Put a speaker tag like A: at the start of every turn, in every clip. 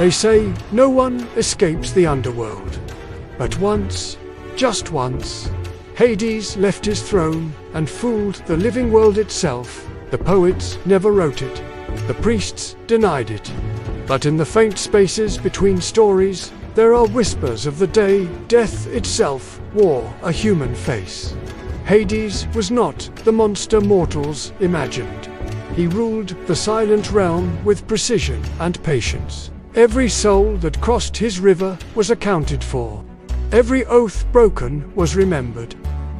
A: They say no one escapes the underworld. But once, just once, Hades left his throne and fooled the living world itself. The poets never wrote it. The priests denied it. But in the faint spaces between stories, there are whispers of the day death itself wore a human face. Hades was not the monster mortals imagined. He ruled the silent realm with precision and patience. Every soul that crossed his river was accounted for. Every oath broken was remembered.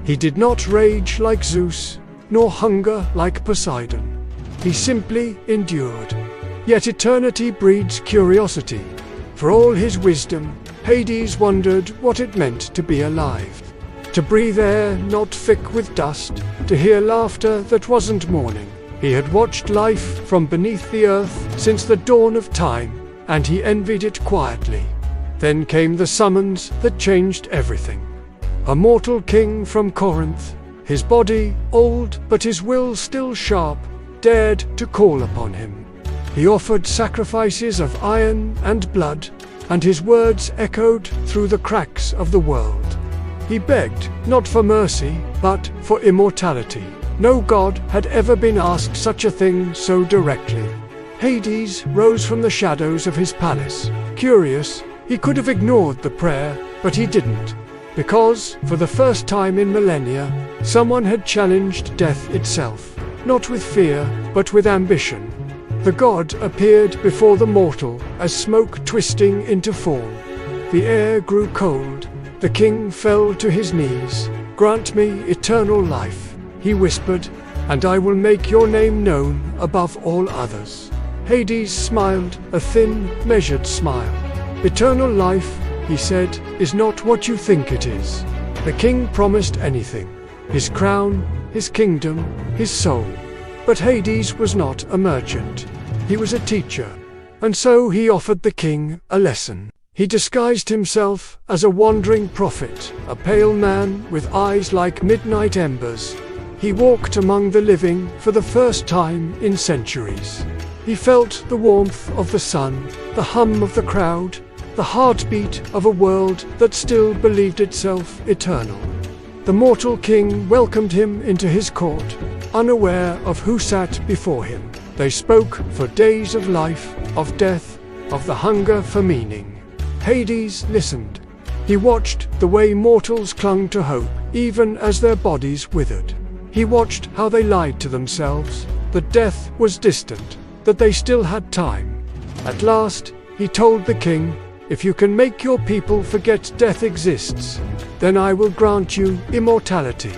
A: He did not rage like Zeus, nor hunger like Poseidon. He simply endured. Yet eternity breeds curiosity. For all his wisdom, Hades wondered what it meant to be alive. To breathe air not thick with dust, to hear laughter that wasn't mourning. He had watched life from beneath the earth since the dawn of time, and he envied it quietly. Then came the summons that changed everything. A mortal king from Corinth, his body old but his will still sharp, dared to call upon him. He offered sacrifices of iron and blood, and his words echoed through the cracks of the world. He begged not for mercy, but for immortality. No god had ever been asked such a thing so directly. Hades rose from the shadows of his palace. Curious, he could have ignored the prayer, but he didn't. Because, for the first time in millennia, someone had challenged death itself, not with fear, but with ambition. The god appeared before the mortal as smoke twisting into form. The air grew cold. The king fell to his knees. "Grant me eternal life," he whispered, "and I will make your name known above all others." Hades smiled, a thin, measured smile. "Eternal life," he said, "is not what you think it is." The king promised anything: his crown, his kingdom, his soul. But Hades was not a merchant. He was a teacher. And so he offered the king a lesson. He disguised himself as a wandering prophet, a pale man with eyes like midnight embers. He walked among the living for the first time in centuries. He felt the warmth of the sun, the hum of the crowd, the heartbeat of a world that still believed itself eternal. The mortal king welcomed him into his court, unaware of who sat before him. They spoke for days of life, of death, of the hunger for meaning. Hades listened. He watched the way mortals clung to hope, even as their bodies withered. He watched how they lied to themselves, that death was distant, that they still had time. At last, he told the king, "If you can make your people forget death exists, then I will grant you immortality."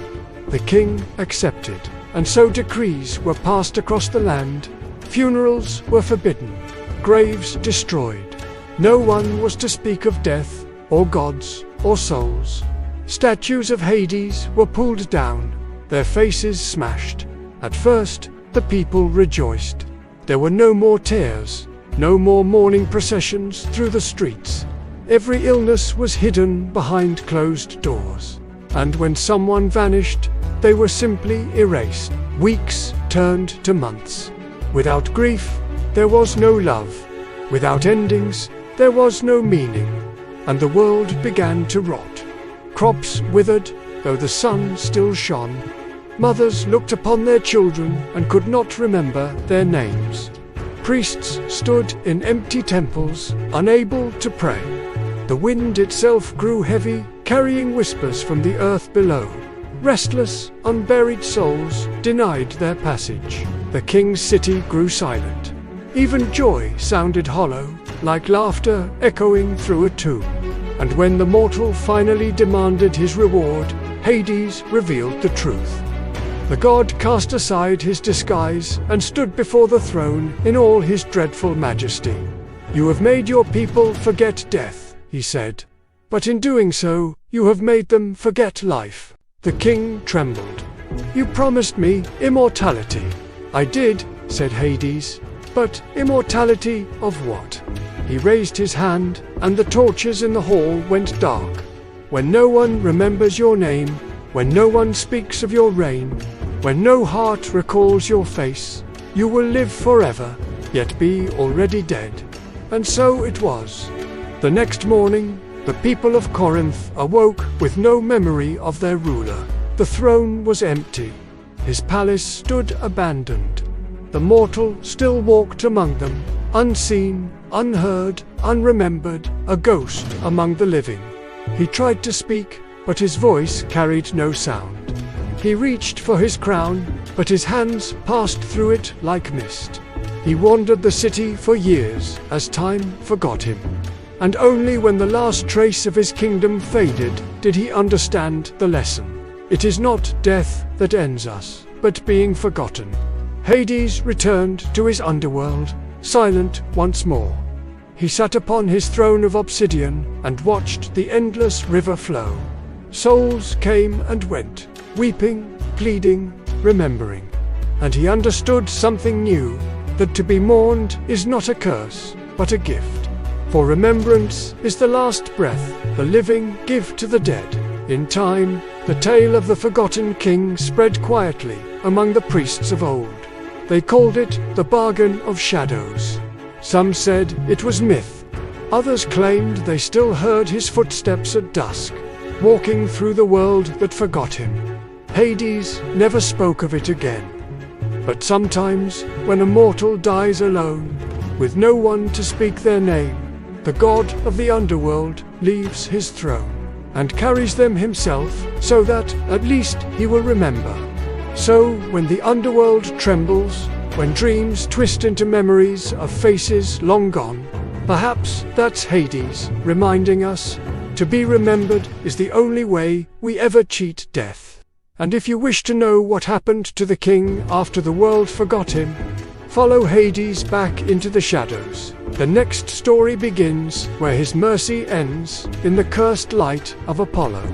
A: The king accepted, and so decrees were passed across the land. Funerals were forbidden, graves destroyed. No one was to speak of death, or gods, or souls. Statues of Hades were pulled down, their faces smashed. At first, the people rejoiced. There were no more tears, no more mourning processions through the streets. Every illness was hidden behind closed doors. And when someone vanished, they were simply erased. Weeks turned to months. Without grief, there was no love. Without endings, there was no meaning. And the world began to rot. Crops withered, though the sun still shone. Mothers looked upon their children and could not remember their names. Priests stood in empty temples, unable to pray. The wind itself grew heavy, carrying whispers from the earth below. Restless, unburied souls denied their passage. The king's city grew silent. Even joy sounded hollow, like laughter echoing through a tomb. And when the mortal finally demanded his reward, Hades revealed the truth. The god cast aside his disguise and stood before the throne in all his dreadful majesty. "You have made your people forget death," he said. "But in doing so, you have made them forget life." The king trembled. "You promised me immortality." "I did," said Hades. "But immortality of what?" He raised his hand, and the torches in the hall went dark. "When no one remembers your name, when no one speaks of your reign, when no heart recalls your face, you will live forever, yet be already dead. And so it was. The next morning, the people of Corinth awoke with no memory of their ruler. The throne was empty. His palace stood abandoned. The mortal still walked among them, unseen, unheard, unremembered, a ghost among the living. He tried to speak, but his voice carried no sound. He reached for his crown, but his hands passed through it like mist. He wandered the city for years, as time forgot him. And only when the last trace of his kingdom faded did he understand the lesson. It is not death that ends us, but being forgotten. Hades returned to his underworld, silent once more. He sat upon his throne of obsidian and watched the endless river flow. Souls came and went, weeping, pleading, remembering. And he understood something new, that to be mourned is not a curse, but a gift. For remembrance is the last breath the living give to the dead. In time, the tale of the forgotten king spread quietly among the priests of old. They called it the bargain of shadows. Some said it was myth. Others claimed they still heard his footsteps at dusk, walking through the world that forgot him. Hades never spoke of it again. But sometimes, when a mortal dies alone, with no one to speak their name, the god of the underworld leaves his throne and carries them himself, so that at least he will remember. So when the underworld trembles, when dreams twist into memories of faces long gone, perhaps that's Hades reminding us to be remembered is the only way we ever cheat death. And if you wish to know what happened to the king after the world forgot him, follow Hades back into the shadows. The next story begins where his mercy ends, in the cursed light of Apollo.